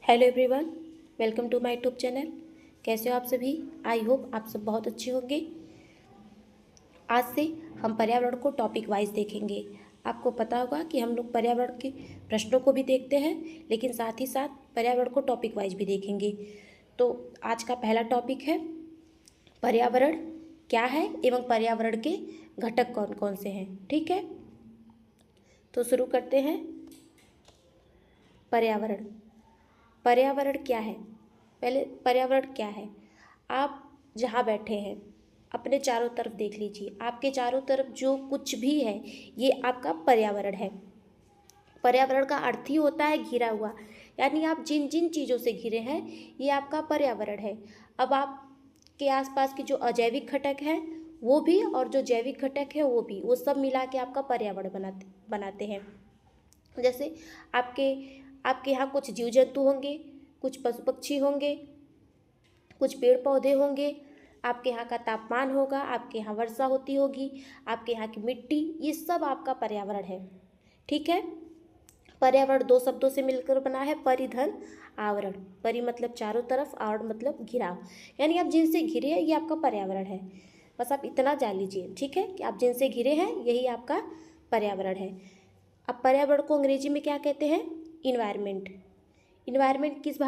Hello everyone, welcome to my YouTube channel. कैसे हो आप सभी? आई होप आप सब बहुत अच्छे होंगे। आज से हम पर्यावरण को टॉपिक वाइज देखेंगे। आपको पता होगा कि हम लोग पर्यावरण के प्रश्नों को भी देखते हैं, लेकिन साथ ही साथ पर्यावरण को टॉपिक वाइज भी देखेंगे। तो आज का पहला टॉपिक है पर्यावरण क्या है एवं पर्यावरण के घटक कौन कौन से हैं। ठीक है, तो शुरू करते हैं। पर्यावरण पर्यावरण क्या है? पहले पर्यावरण क्या है? आप जहाँ बैठे हैं अपने चारों तरफ देख लीजिए। आपके चारों तरफ जो कुछ भी है ये आपका पर्यावरण है। पर्यावरण का अर्थ ही होता है घिरा हुआ, यानी आप जिन जिन चीज़ों से घिरे हैं ये आपका पर्यावरण है। अब आपके आसपास के जो अजैविक घटक हैं वो भी और जो जैविक घटक है वो भी, वो सब मिला के आपका पर्यावरण बनाते हैं। जैसे आपके आपके यहाँ कुछ जीव जंतु होंगे, कुछ पशु पक्षी होंगे, कुछ पेड़ पौधे होंगे, आपके यहाँ का तापमान होगा, आपके यहाँ वर्षा होती होगी, आपके यहाँ की मिट्टी, ये सब आपका पर्यावरण है। ठीक है, पर्यावरण दो शब्दों से मिलकर बना है, परिधन आवरण। परि मतलब चारों तरफ, आवरण मतलब घिराव, यानी आप जिनसे घिरे हैं ये आपका पर्यावरण है। बस आप इतना जान लीजिए, ठीक है, कि आप जिनसे घिरे हैं यही आपका पर्यावरण है। अब पर्यावरण को अंग्रेजी में क्या कहते हैं? इन्वायरमेंट। इन्वायरमेंट किस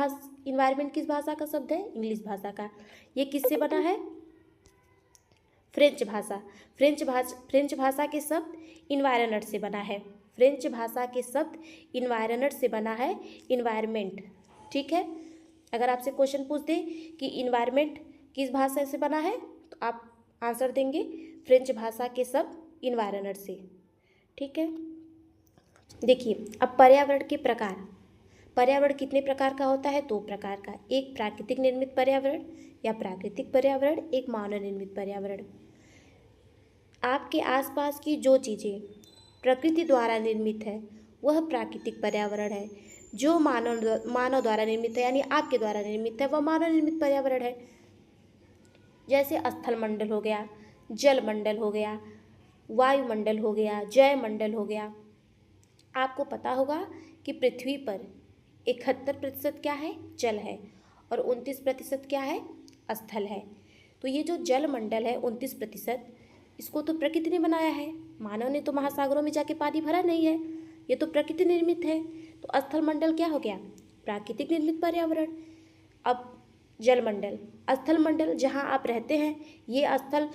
भाषा का शब्द है? इंग्लिश भाषा का। ये किससे बना है? फ्रेंच भाषा। फ्रेंच भाषा के शब्द इन्वायरमेंट से बना है। फ्रेंच भाषा के शब्द इन्वायरमेंट से बना है, इन्वायरमेंट। ठीक है, अगर आपसे क्वेश्चन पूछ दे कि इन्वायरमेंट किस भाषा से बना है तो आप आंसर देंगे फ्रेंच भाषा के शब्द इन्वायरमेंट से। ठीक है, देखिए अब पर्यावरण के प्रकार। पर्यावरण कितने प्रकार का होता है? दो प्रकार का। एक प्राकृतिक निर्मित पर्यावरण या प्राकृतिक पर्यावरण, एक मानव निर्मित पर्यावरण। आपके आसपास की जो चीज़ें प्रकृति द्वारा निर्मित है वह प्राकृतिक पर्यावरण है। जो मानव द्वारा निर्मित है, यानी आपके द्वारा निर्मित है, वह मानव निर्मित पर्यावरण है। जैसे स्थल मंडल हो गया, जल मंडल हो गया, वायुमंडल हो गया, जय मंडल हो गया। आपको पता होगा कि पृथ्वी पर 71% क्या है? जल है, और 29% क्या है? स्थल है। तो ये जो जल मंडल है 29%, इसको तो प्रकृति ने बनाया है। मानव ने तो महासागरों में जाके पानी भरा नहीं है, ये तो प्रकृति निर्मित है। तो स्थल मंडल क्या हो गया? प्राकृतिक निर्मित पर्यावरण। अब जल मंडल, स्थल मंडल जहाँ आप रहते हैं, ये स्थल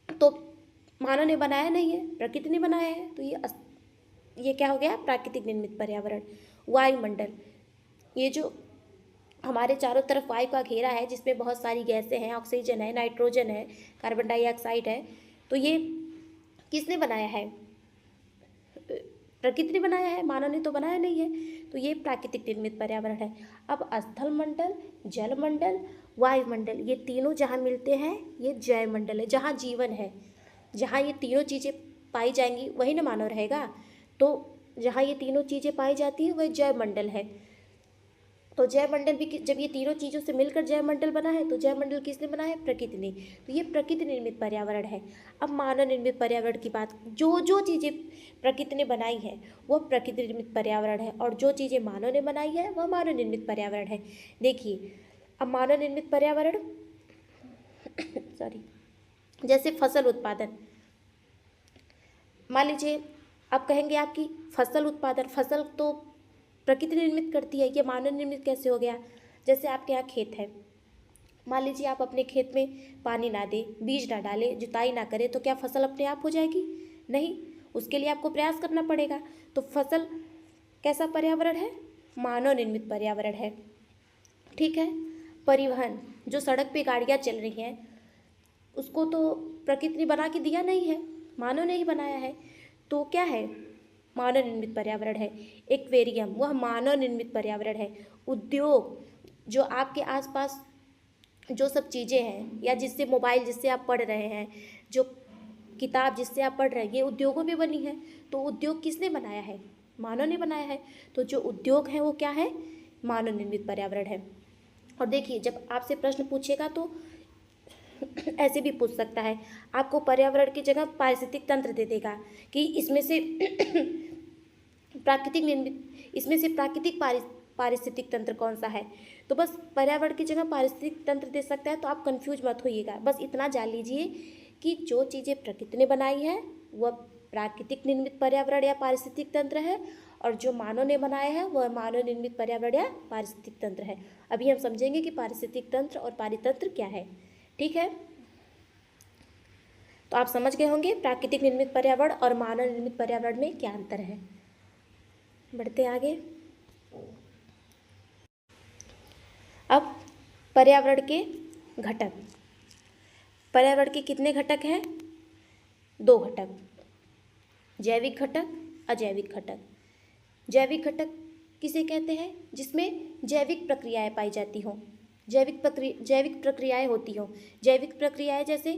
तो मानव ने बनाया नहीं है, प्रकृति ने बनाया है, तो ये क्या हो गया? प्राकृतिक निर्मित पर्यावरण। वायुमंडल, ये जो हमारे चारों तरफ वायु का घेरा है जिसमें बहुत सारी गैसें हैं, ऑक्सीजन है, नाइट्रोजन है, कार्बन डाइऑक्साइड है, तो ये किसने बनाया है? प्रकृति ने बनाया है, मानव ने तो बनाया नहीं है। तो ये प्राकृतिक निर्मित पर्यावरण है। अब स्थल मंडल, जल मंडल, वायुमंडल, ये तीनों जहाँ मिलते हैं ये जैव मंडल है, जहाँ जीवन है। जहाँ ये तीनों चीज़ें पाई जाएंगी वही ना मानव रहेगा। तो जहाँ ये तीनों चीज़ें पाई जाती हैं वह जैव मंडल है। तो जैव मंडल भी, जब ये तीनों चीज़ों से मिलकर जैव मंडल बना है, तो जैव मंडल किसने बनाया है? प्रकृति ने। तो ये प्रकृति निर्मित पर्यावरण है। अब मानव निर्मित पर्यावरण की बात, जो जो चीज़ें प्रकृति ने बनाई है वह प्रकृति निर्मित पर्यावरण है, और जो चीज़ें मानव ने बनाई है वह मानव निर्मित पर्यावरण है। देखिए अब मानव निर्मित पर्यावरण सॉरी, जैसे फसल उत्पादन। मान लीजिए आप कहेंगे आपकी फसल उत्पादन, फसल तो प्रकृति निर्मित करती है, ये मानव निर्मित कैसे हो गया? जैसे आपके यहाँ खेत है, मान लीजिए आप अपने खेत में पानी ना दें, बीज ना डालें, जुताई ना करें, तो क्या फसल अपने आप हो जाएगी? नहीं, उसके लिए आपको प्रयास करना पड़ेगा। तो फसल कैसा पर्यावरण है? मानव निर्मित पर्यावरण है। ठीक है, परिवहन, जो सड़क पे गाड़ियाँ चल रही हैं उसको तो प्रकृति ने बना के दिया नहीं है, मानव ने ही बनाया है। तो क्या है? मानव निर्मित पर्यावरण है। एक्वेरियम, वह मानव निर्मित पर्यावरण है। उद्योग, जो आपके आसपास जो सब चीज़ें हैं, या जिससे मोबाइल जिससे आप पढ़ रहे हैं, जो किताब जिससे आप पढ़ रहे हैं, ये उद्योगों में बनी है। तो उद्योग किसने बनाया है? मानव ने बनाया है। तो जो उद्योग है वो क्या है? मानव निर्मित पर्यावरण है। और देखिए जब आपसे प्रश्न पूछेगा तो ऐसे भी पूछ सकता है, आपको पर्यावरण की जगह पारिस्थितिक तंत्र दे देगा कि इसमें से प्राकृतिक पारिस्थितिक तंत्र कौन सा है। तो बस पर्यावरण की जगह पारिस्थितिक तंत्र दे सकता है, तो आप कंफ्यूज मत होइएगा। बस इतना जान लीजिए कि जो चीज़ें प्रकृति ने बनाई है वह प्राकृतिक निर्मित पर्यावरण या पारिस्थितिक तंत्र है, और जो मानव ने बनाया है वह मानव निर्मित पर्यावरण या पारिस्थितिक तंत्र है। अभी हम समझेंगे कि पारिस्थितिक तंत्र और पारितंत्र क्या है। ठीक है, तो आप समझ गए होंगे प्राकृतिक निर्मित पर्यावरण और मानव निर्मित पर्यावरण में क्या अंतर है। बढ़ते आगे। अब पर्यावरण के घटक। पर्यावरण के कितने घटक हैं? 2 घटक, जैविक घटक, अजैविक घटक। जैविक घटक किसे कहते हैं? जिसमें जैविक प्रक्रियाएं पाई जाती हों, जैविक प्रक्रियाएं होती हों। जैविक प्रक्रियाएं जैसे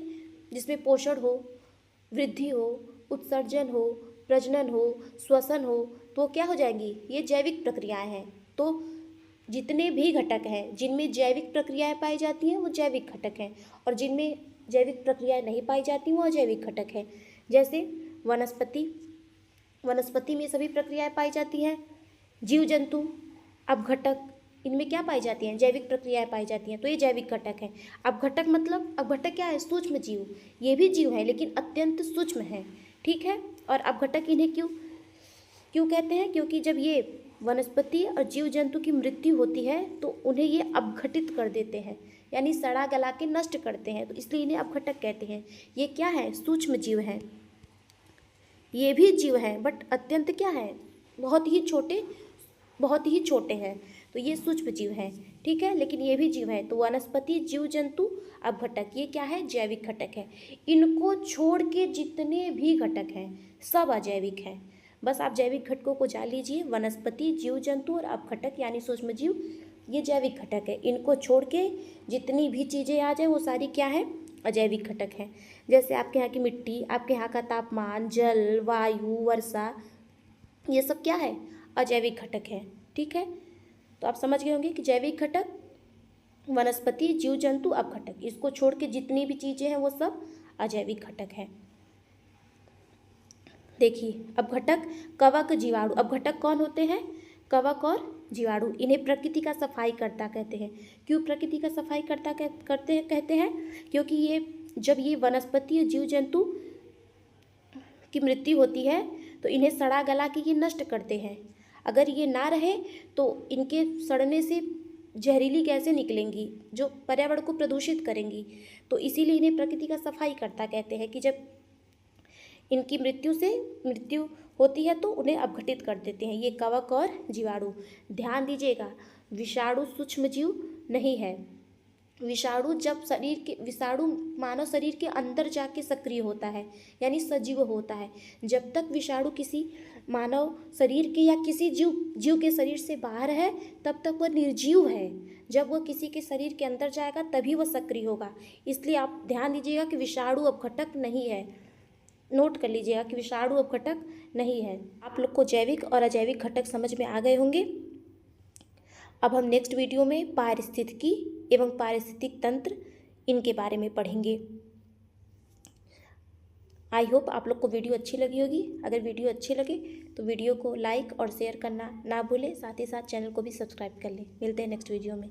जिसमें पोषण हो, वृद्धि हो, उत्सर्जन हो, प्रजनन हो, श्वसन हो, तो क्या हो जाएंगी? ये जैविक प्रक्रियाएं हैं। तो जितने भी घटक हैं जिनमें जैविक प्रक्रियाएं पाई जाती हैं वो जैविक घटक हैं, और जिनमें जैविक प्रक्रियाएं नहीं पाई जाती वो अजैविक घटक हैं। जैसे वनस्पति में सभी प्रक्रियाएं पाई जाती हैं। जीव जंतु, अपघटक, इनमें क्या पाई जाती हैं? जैविक प्रक्रियाएं पाई जाती हैं, तो ये जैविक घटक हैं। अपघटक मतलब, अपघटक क्या है? सूक्ष्म जीव। ये भी जीव है लेकिन अत्यंत सूक्ष्म है। ठीक है, और अपघटक इन्हें क्यों कहते हैं? क्योंकि जब ये वनस्पति और जीव जंतु की मृत्यु होती है तो उन्हें ये अपघटित कर देते हैं, यानी सड़ा गला के नष्ट करते हैं, तो इसलिए इन्हें अपघटक कहते हैं। ये क्या है? सूक्ष्म जीव हैं। ये भी जीव हैं बट अत्यंत क्या है? बहुत ही छोटे हैं, तो ये सूक्ष्म जीव हैं। ठीक है, लेकिन ये भी जीव हैं। तो वनस्पति, जीव जंतु, अपघटक, ये क्या है? जैविक घटक है। इनको छोड़ के जितने भी घटक हैं सब अजैविक हैं। बस आप जैविक घटकों को जान लीजिए। वनस्पति, जीव जंतु और अपघटक यानी सूक्ष्म जीव, ये जैविक घटक है। इनको छोड़ के जितनी भी चीज़ें आ जाए वो सारी क्या है? अजैविक घटक हैं। जैसे आपके यहाँ की मिट्टी, आपके यहाँ का तापमान, जल, वायु, वर्षा, ये सब क्या है? अजैविक घटक है। ठीक है, तो आप समझ गए होंगे कि जैविक घटक वनस्पति, जीव जंतु, अपघटक, इसको छोड़ के जितनी भी चीज़ें हैं वो सब अजैविक घटक हैं। देखिए, अपघटक, कवक, जीवाणु। अपघटक कौन होते हैं? कवक और जीवाणु। इन्हें प्रकृति का सफाई कर्ता कहते हैं। क्यों प्रकृति का सफाई कर्ता कहते हैं? क्योंकि ये जब ये वनस्पति और जीव जंतु की मृत्यु होती है तो इन्हें सड़ा गला के ये नष्ट करते हैं। अगर ये ना रहे तो इनके सड़ने से जहरीली गैसें निकलेंगी जो पर्यावरण को प्रदूषित करेंगी। तो इसीलिए इन्हें प्रकृति का सफाई कर्ता कहते हैं कि जब इनकी मृत्यु होती है तो उन्हें अपघटित कर देते हैं। ये कवक और जीवाणु। ध्यान दीजिएगा, विषाणु सूक्ष्म जीव नहीं है। विषाणु मानव शरीर के अंदर जाके सक्रिय होता है, यानी सजीव होता है। जब तक विषाणु किसी मानव शरीर के या किसी जीव के शरीर से बाहर है तब तक वह निर्जीव है। जब वह किसी के शरीर के अंदर जाएगा तभी वह सक्रिय होगा। इसलिए आप ध्यान दीजिएगा कि विषाणु अपघटक नहीं है। नोट कर लीजिएगा कि विषाणु अपघटक नहीं है। आप लोग को जैविक और अजैविक घटक समझ में आ गए होंगे। अब हम नेक्स्ट वीडियो में पारिस्थितिकी एवं पारिस्थितिक तंत्र इनके बारे में पढ़ेंगे। आई होप आप लोग को वीडियो अच्छी लगी होगी। अगर वीडियो अच्छी लगे तो वीडियो को लाइक और शेयर करना ना भूलें, साथ ही साथ चैनल को भी सब्सक्राइब कर लें। मिलते हैं नेक्स्ट वीडियो में।